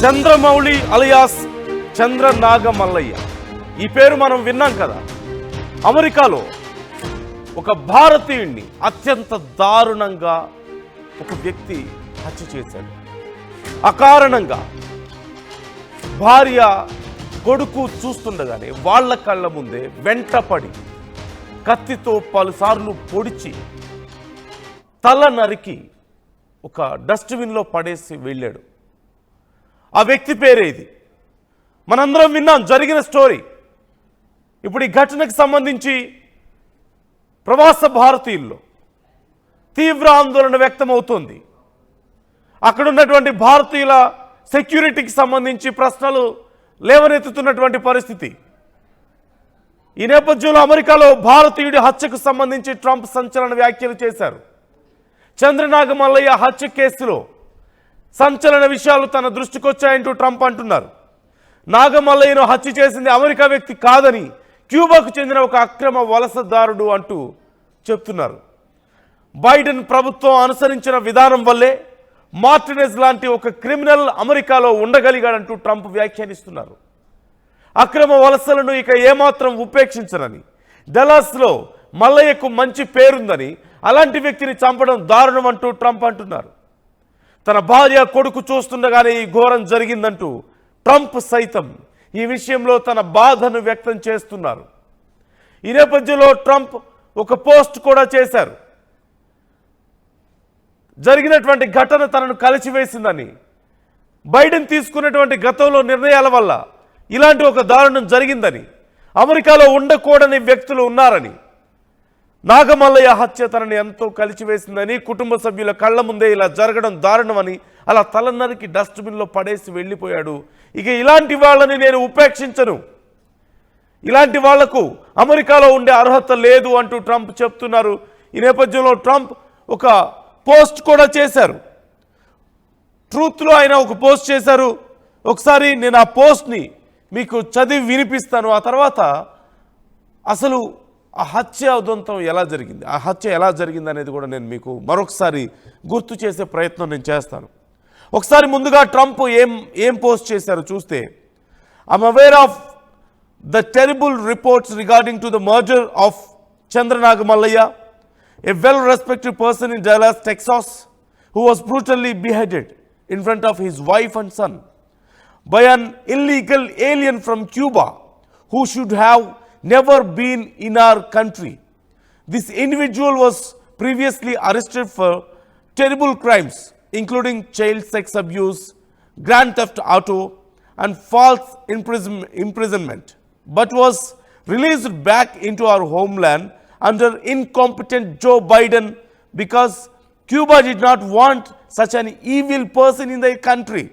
Chandramouli alias చంద్ర నాగమల్లయ్య ఈ పేరు మనం విన్నాం కదా. అమెరికాలో ఒక భారతీయుణ్ణి అత్యంత దారుణంగా ఒక వ్యక్తి హత్య చేశాడు. అకారణంగా భార్య కొడుకు చూస్తుండగానే వాళ్ళ కళ్ళ ముందే వెంటపడి కత్తితో పలుసార్లు పొడిచి తల నరికి ఒక డస్ట్బిన్లో పడేసి వెళ్ళాడు. ఆ వ్యక్తి పేరే ఇది. మనందరం విన్నాం జరిగిన స్టోరీ. ఇప్పుడు ఈ ఘటనకు సంబంధించి ప్రవాస భారతీయుల్లో తీవ్ర ఆందోళన వ్యక్తమవుతోంది. అక్కడ ఉన్నటువంటి భారతీయుల సెక్యూరిటీకి సంబంధించి ప్రశ్నలు లేవనెత్తుతున్నటువంటి పరిస్థితి. ఈ నేపథ్యంలో అమెరికాలో భారతీయుడి హత్యకు సంబంధించి ట్రంప్ సంచలన వ్యాఖ్యలు చేశారు. చంద్రనాగమల్లయ్య హత్య కేసులో సంచలన విషయాలు తన దృష్టికి వచ్చాయంటూ ట్రంప్ అంటున్నారు. నాగమల్లయ్యను హత్య చేసింది అమెరికా వ్యక్తి కాదని క్యూబాకు చెందిన ఒక అక్రమ వలసదారుడు అంటూ చెప్తున్నారు. బైడెన్ ప్రభుత్వం అనుసరించిన విధానం వల్లే మార్టినెజ్ లాంటి ఒక క్రిమినల్ అమెరికాలో ఉండగలిగాడంటూ ట్రంప్ వ్యాఖ్యానిస్తున్నారు. అక్రమ వలసలను ఇక ఏమాత్రం ఉపేక్షించరని, డల్లాస్లో మల్లయ్యకు మంచి పేరుందని, అలాంటి వ్యక్తిని చంపడం దారుణం అంటూ ట్రంప్ అంటున్నారు. తన భార్య కొడుకు చూస్తుండగానే ఈ ఘోరం జరిగిందంటూ ట్రంప్ సైతం ఈ విషయంలో తన బాధను వ్యక్తం చేస్తున్నారు. ఈ నేపథ్యంలో ట్రంప్ ఒక పోస్ట్ కూడా చేశారు. జరిగినటువంటి ఘటన తనను కలిచివేసిందని, బైడెన్ తీసుకున్నటువంటి గతంలో నిర్ణయాల వల్ల ఇలాంటి ఒక దారుణం జరిగిందని, అమెరికాలో ఉండకూడని వ్యక్తులు ఉన్నారని, నాగమల్లయ్య హత్య తనని ఎంతో కలిచివేసిందని, కుటుంబ సభ్యుల కళ్ళ ముందే ఇలా జరగడం దారుణమని, అలా తలనరికి డస్ట్బిన్లో పడేసి వెళ్ళిపోయాడు. ఇక ఇలాంటి వాళ్ళని నేను ఉపేక్షించను, ఇలాంటి వాళ్లకు అమెరికాలో ఉండే అర్హత లేదు అంటూ ట్రంప్ చెప్తున్నారు. ఈ నేపథ్యంలో ట్రంప్ ఒక పోస్ట్ కూడా చేశారు. ట్రూత్లో ఆయన ఒక పోస్ట్ చేశారు. ఒకసారి నేను ఆ పోస్ట్ని మీకు చదివి వినిపిస్తాను. ఆ తర్వాత అసలు ఆ హత్య ఉదంతం ఎలా జరిగింది, ఆ హత్య ఎలా జరిగింది అనేది కూడా నేను మీకు మరొకసారి గుర్తు చేసే ప్రయత్నం నేను చేస్తాను. ఒకసారి ముందుగా ట్రంప్ ఏం పోస్ట్ చేశారు చూస్తే, I'm aware of the terrible reports regarding to the murder of Chandra Nagamallaiah, a well-respected person in Dallas, Texas, who was brutally beheaded in front of his wife and son by an illegal alien from Cuba who should have never been in our country. This individual was previously arrested for terrible crimes, including child sex abuse, grand theft auto, and false imprisonment, but was released back into our homeland under incompetent Joe Biden because Cuba did not want such an evil person in their country.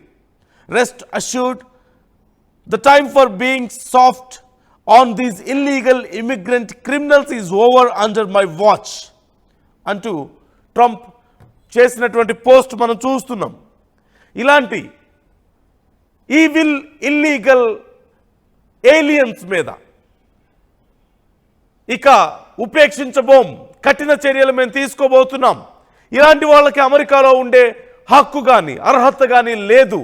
Rest assured, the time for being soft on these illegal immigrant criminals is over under my watch. అంటూ Trump చేసినటువంటి post మనం చూస్తున్నాం. ఇలాంటి evil illegal aliens మీద ఇక ఉపేక్షించబోం, కఠిన చర్యలు మేము తీసుకోబోతున్నాం. ఇలాంటి వాళ్ళకి అమెరికాలో ఉండే హక్కు కానీ అర్హత కానీ లేదు.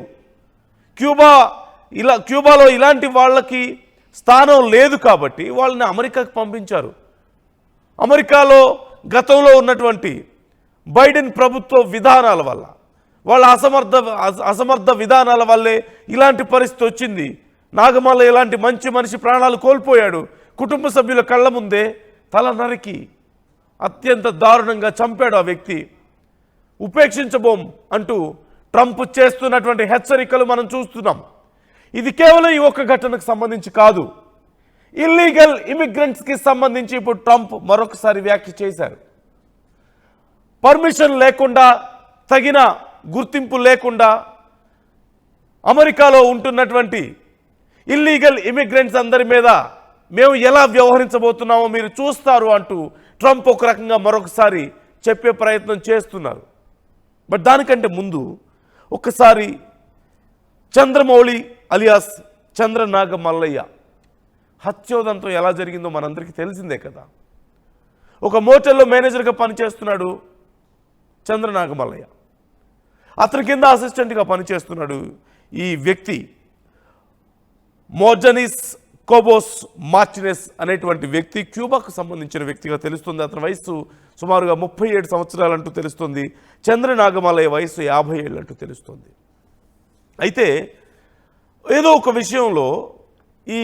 క్యూబాలో ఇలాంటి వాళ్ళకి స్థానం లేదు కాబట్టి వాళ్ళని అమెరికాకు పంపించారు. అమెరికాలో గతంలో ఉన్నటువంటి బైడెన్ ప్రభుత్వ విధానాల వల్ల, వాళ్ళ అసమర్థ విధానాల వల్లే ఇలాంటి పరిస్థితి వచ్చింది. నాగమల్లయ్య ఇలాంటి మంచి మనిషి ప్రాణాలు కోల్పోయాడు. కుటుంబ సభ్యుల కళ్ళ ముందే తల నరికి అత్యంత దారుణంగా చంపాడు ఆ వ్యక్తి. ఉపేక్షించబోం అంటూ ట్రంప్ చేస్తున్నటువంటి హెచ్చరికలు మనం చూస్తున్నాం. ఇది కేవలం ఈ ఒక్క ఘటనకు సంబంధించి కాదు, ఇల్లీగల్ ఇమిగ్రెంట్స్కి సంబంధించి ఇప్పుడు ట్రంప్ మరొకసారి వ్యాఖ్య చేశారు. పర్మిషన్ లేకుండా, తగిన గుర్తింపు లేకుండా అమెరికాలో ఉంటున్నటువంటి ఇల్లీగల్ ఇమిగ్రెంట్స్ అందరి మీద మేము ఎలా వ్యవహరించబోతున్నామో మీరు చూస్తారు అంటూ ట్రంప్ ఒక రకంగా మరొకసారి చెప్పే ప్రయత్నం చేస్తున్నారు. బట్ దానికంటే ముందు ఒక్కసారి చంద్రమౌళి అలియాస్ చంద్ర నాగమల్లయ్య హత్యోదంతం ఎలా జరిగిందో మనందరికీ తెలిసిందే కదా. ఒక మోటల్లో మేనేజర్గా పనిచేస్తున్నాడు చంద్ర నాగమల్లయ్య. అతని కింద అసిస్టెంట్గా పనిచేస్తున్నాడు ఈ వ్యక్తి మోర్జనిస్ కోబోస్ మార్టినెస్ అనేటువంటి వ్యక్తి. క్యూబాకు సంబంధించిన వ్యక్తిగా తెలుస్తుంది. అతని వయసు సుమారుగా 37 సంవత్సరాలంటూ తెలుస్తుంది. చంద్రనాగమల్లయ్య వయసు 50 ఏళ్ళంటూ తెలుస్తుంది. అయితే ఏదో ఒక విషయంలో ఈ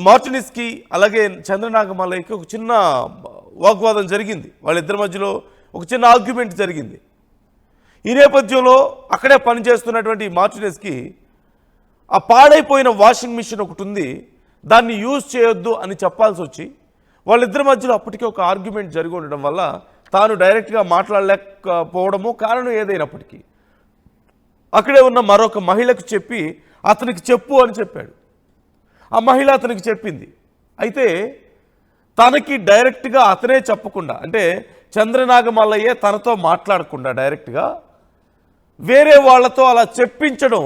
మార్టినిస్కి అలాగే చంద్రనాగమల్లయ్యకి ఒక చిన్న వాగ్వాదం జరిగింది. వాళ్ళిద్దరి మధ్యలో ఒక చిన్న ఆర్గ్యుమెంట్ జరిగింది. ఈ నేపథ్యంలో అక్కడే పనిచేస్తున్నటువంటి మార్టినెస్కి ఆ పాడైపోయిన వాషింగ్ మిషన్ ఒకటి ఉంది, దాన్ని యూజ్ చేయొద్దు అని చెప్పాల్సి వచ్చి వాళ్ళిద్దరి మధ్యలో అప్పటికే ఒక ఆర్గ్యుమెంట్ జరిగి ఉండడం వల్ల తాను డైరెక్ట్గా మాట్లాడలేకపోవడము కారణం ఏదైనప్పటికీ అక్కడే ఉన్న మరొక మహిళకు చెప్పి అతనికి చెప్పు అని చెప్పాడు. ఆ మహిళ అతనికి చెప్పింది. అయితే తనకి డైరెక్ట్గా అతనే చెప్పకుండా, అంటే చంద్రనాగమల్లయ్యే తనతో మాట్లాడకుండా డైరెక్ట్గా వేరే వాళ్ళతో అలా చెప్పించడం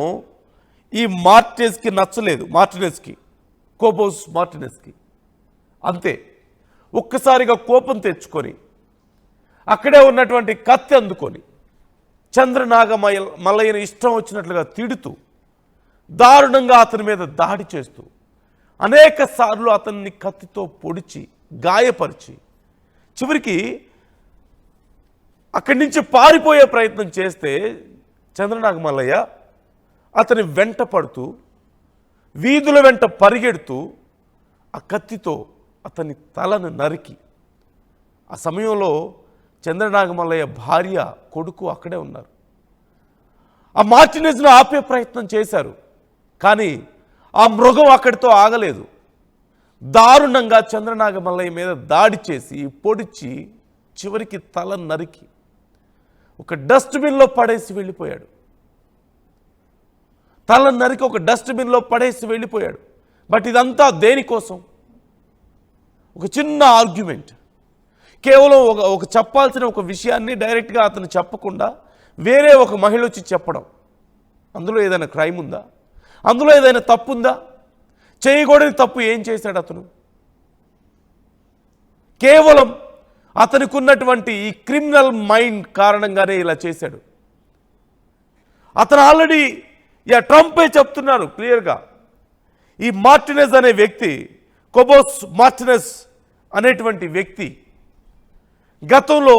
ఈ మార్టినెస్కి నచ్చలేదు. కోబోస్ మార్టినెస్కి అంతే. ఒక్కసారిగా కోపం తెచ్చుకొని అక్కడే ఉన్నటువంటి కత్తి అందుకొని చంద్రనాగమల్లయ్యని ఇష్టం వచ్చినట్లుగా తిడుతూ దారుణంగా అతని మీద దాడి చేస్తూ అనేక సార్లు అతన్ని కత్తితో పొడిచి గాయపరిచి చివరికి అక్కడి నుంచి పారిపోయే ప్రయత్నం చేస్తే చంద్రనాగమల్లయ్య అతని వెంట పడుతూ వీధుల వెంట పరిగెడుతూ ఆ కత్తితో అతని తలను నరికి, ఆ సమయంలో చంద్రనాగమల్లయ్య భార్య కొడుకు అక్కడే ఉన్నారు. ఆ మార్టినెస్ను ఆపే ప్రయత్నం చేశారు, కానీ ఆ మృగం అక్కడితో ఆగలేదు. దారుణంగా చంద్రనాగమల్లయ్య మీద దాడి చేసి పొడిచి చివరికి తల నరికి ఒక డస్ట్బిన్లో పడేసి వెళ్ళిపోయాడు. తల నరికి ఒక డస్ట్బిన్లో పడేసి వెళ్ళిపోయాడు. బట్ ఇదంతా దేనికోసం? ఒక చిన్న ఆర్గ్యుమెంట్. కేవలం ఒక చెప్పాల్సిన ఒక విషయాన్ని డైరెక్ట్గా అతను చెప్పకుండా వేరే ఒక మహిళ వచ్చి చెప్పడం. అందులో ఏదైనా క్రైమ్ ఉందా? అందులో ఏదైనా తప్పు ఉందా? చేయకూడని తప్పు ఏం చేశాడు అతను? కేవలం అతనికి ఉన్నటువంటి ఈ క్రిమినల్ మైండ్ కారణంగానే ఇలా చేశాడు. అతను ఆల్రెడీ ట్రంపే చెప్తున్నారు క్లియర్గా, ఈ మార్టినెస్ అనే వ్యక్తి, కోబోస్ మార్టినెస్ అనేటువంటి వ్యక్తి గతంలో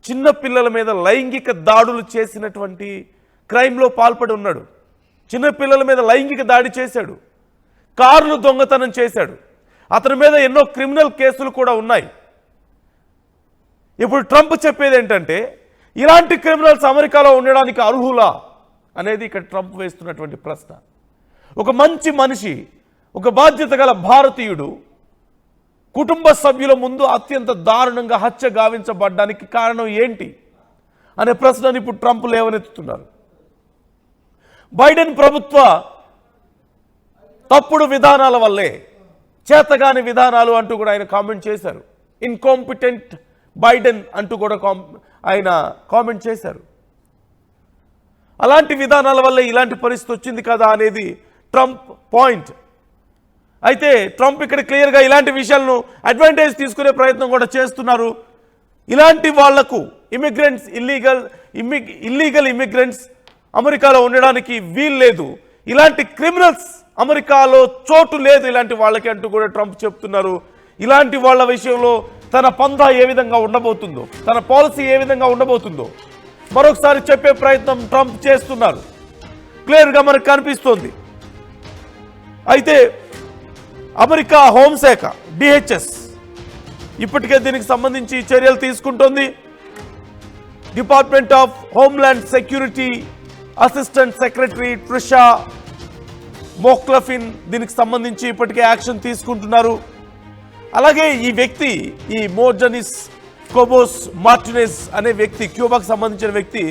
చిన్నపిల్లల మీద లైంగిక దాడులు చేసినటువంటి క్రైమ్లో పాల్పడి ఉన్నాడు. చిన్నపిల్లల మీద లైంగిక దాడి చేశాడు, కార్లు దొంగతనం చేశాడు. అతని మీద ఎన్నో క్రిమినల్ కేసులు కూడా ఉన్నాయి. ఇప్పుడు ట్రంప్ చెప్పేది ఏంటంటే, ఇలాంటి క్రిమినల్స్ అమెరికాలో ఉండడానికి అర్హులా అనేది ఇక్కడ ట్రంప్ వేస్తున్నటువంటి ప్రశ్న. ఒక మంచి మనిషి, ఒక బాధ్యత గల భారతీయుడు కుటుంబ సభ్యుల ముందు అత్యంత దారుణంగా హత్య గావించబడ్డానికి కారణం ఏంటి అనే ప్రశ్నను ఇప్పుడు ట్రంప్ లేవనెత్తుతున్నారు. బైడెన్ ప్రభుత్వ తప్పుడు విధానాల వల్లే, చేతగాని విధానాలు అంటూ కూడా ఆయన కామెంట్ చేశారు. ఇన్కాంపిటెంట్ బైడెన్ అంటూ కూడా ఆయన కామెంట్ చేశారు. అలాంటి విధానాల వల్లే ఇలాంటి పరిస్థితి వచ్చింది కదా అనేది ట్రంప్ పాయింట్. అయితే ట్రంప్ ఇక్కడ క్లియర్గా ఇలాంటి విషయాలను అడ్వాంటేజ్ తీసుకునే ప్రయత్నం కూడా చేస్తున్నారు. ఇలాంటి వాళ్లకు ఇమిగ్రెంట్స్, ఇల్లీగల్ ఇమిగ్రెంట్స్ అమెరికాలో ఉండడానికి వీలు లేదు, ఇలాంటి క్రిమినల్స్ అమెరికాలో చోటు లేదు ఇలాంటి వాళ్ళకి అంటూ కూడా ట్రంప్ చెప్తున్నారు. ఇలాంటి వాళ్ళ విషయంలో తన పందా ఏ విధంగా ఉండబోతుందో, తన పాలసీ ఏ విధంగా ఉండబోతుందో మరొకసారి చెప్పే ప్రయత్నం ట్రంప్ చేస్తున్నారు. క్లియర్గా మనకు కనిపిస్తోంది. అయితే అమెరికా హోంశాఖ DHS ఇప్పటికే దీనికి సంబంధించి చర్యలు తీసుకుంటోంది. Department of homeland security assistant secretary Tricia McLaughlin దీనికి సంబంధించి ఇప్పటికే యాక్షన్ తీసుకుంటున్నారు. అలాగే ఈ వ్యక్తి, ఈ మోర్జనిస్ కోబోస్ మార్టినెస్ అనే వ్యక్తి, క్యూబాకు సంబంధించిన వ్యక్తి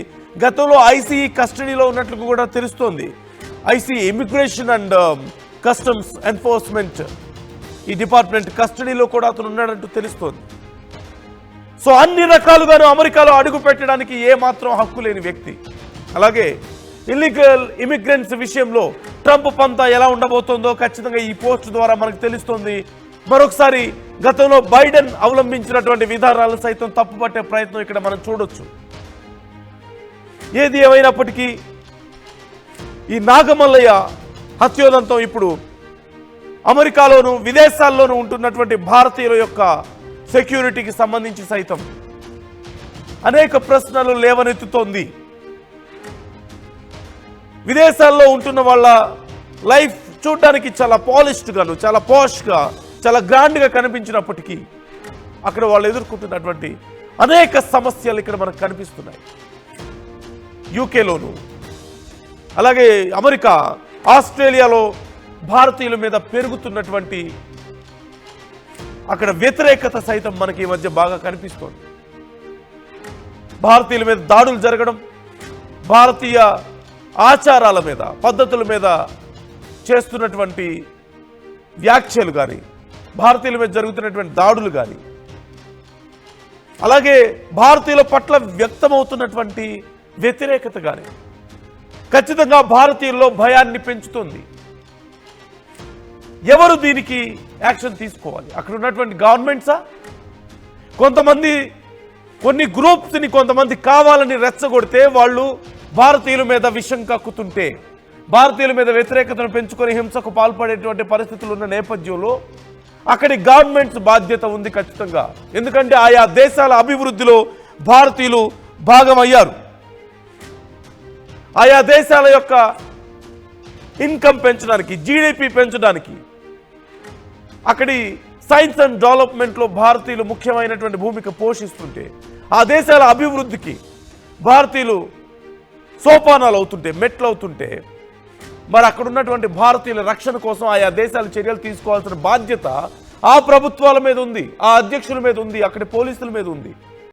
గతంలో ICE కస్టడీలో ఉన్నట్లు కూడా తెలుస్తోంది. ICE immigration and customs enforcement ఈ డిపార్ట్మెంట్ కస్టడీలో కూడా అతను ఉన్నాడంటూ తెలుస్తోంది. సో అన్ని రకాలుగాను అమెరికాలో అడుగు పెట్టడానికి ఏమాత్రం హక్కు లేని వ్యక్తి. అలాగే ఇల్లీగల్ ఇమిగ్రెంట్స్ విషయంలో ట్రంప్ పంతా ఎలా ఉండబోతోందో ఖచ్చితంగా ఈ పోస్ట్ ద్వారా మనకు తెలుస్తోంది. మరొకసారి గతంలో బైడెన్ అవలంబించినటువంటి విధానాలను సైతం తప్పుపట్టే ప్రయత్నం ఇక్కడ మనం చూడొచ్చు. ఏది ఏమైనప్పటికీ ఈ నాగమల్లయ్య హత్యోదంతం ఇప్పుడు అమెరికాలోను విదేశాల్లోనూ ఉంటున్నటువంటి భారతీయుల యొక్క సెక్యూరిటీకి సంబంధించి సైతం అనేక ప్రశ్నలు లేవనెత్తుతోంది. విదేశాల్లో ఉంటున్న వాళ్ళ లైఫ్ చూడడానికి చాలా పాలిష్డ్గాను, చాలా పాష్గా, చాలా గ్రాండ్గా కనిపించినప్పటికీ అక్కడ వాళ్ళు ఎదుర్కొంటున్నటువంటి అనేక సమస్యలు ఇక్కడ మనకు కనిపిస్తున్నాయి. యూకేలోను, అలాగే అమెరికా, ఆస్ట్రేలియాలో భారతీయుల మీద పెరుగుతున్నటువంటి అక్కడ వ్యతిరేకత సైతం మనకి ఈ మధ్య బాగా కనిపిస్తోంది. భారతీయుల మీద దాడులు జరగడం, భారతీయ ఆచారాల మీద, పద్ధతుల మీద చేస్తున్నటువంటి వ్యాఖ్యలు కానీ, భారతీయుల మీద జరుగుతున్నటువంటి దాడులు కానీ, అలాగే భారతీయుల పట్ల వ్యక్తమవుతున్నటువంటి వ్యతిరేకత కానీ ఖచ్చితంగా భారతీయుల్లో భయాన్ని పెంచుతుంది. ఎవరు దీనికి యాక్షన్ తీసుకోవాలి? అక్కడ ఉన్నటువంటి గవర్నమెంట్సా? కొంతమంది కొన్ని గ్రూప్స్ని కొంతమంది కావాలని రెచ్చగొడితే వాళ్ళు భారతీయుల మీద విషం కక్కుతుంటే, భారతీయుల మీద వ్యతిరేకతను పెంచుకొని హింసకు పాల్పడేటువంటి పరిస్థితులు ఉన్న నేపథ్యంలో అక్కడి గవర్నమెంట్స్ బాధ్యత ఉంది ఖచ్చితంగా. ఎందుకంటే ఆయా దేశాల అభివృద్ధిలో భారతీయులు భాగమయ్యారు. ఆయా దేశాల యొక్క ఇన్కమ్ పెంచడానికి, జీడిపి పెంచడానికి, అక్కడి సైన్స్ అండ్ డెవలప్మెంట్లో భారతీయులు ముఖ్యమైనటువంటి భూమిక పోషిస్తుంటే, ఆ దేశాల అభివృద్ధికి భారతీయులు సోపానాలు అవుతుంటే, మెట్లు అవుతుంటే, మరి అక్కడ ఉన్నటువంటి భారతీయుల రక్షణ కోసం ఆయా దేశాలు చర్యలు తీసుకోవాల్సిన బాధ్యత ఆ ప్రభుత్వాల మీద ఉంది, ఆ అధ్యక్షుల మీద ఉంది, అక్కడి పోలీసుల మీద ఉంది.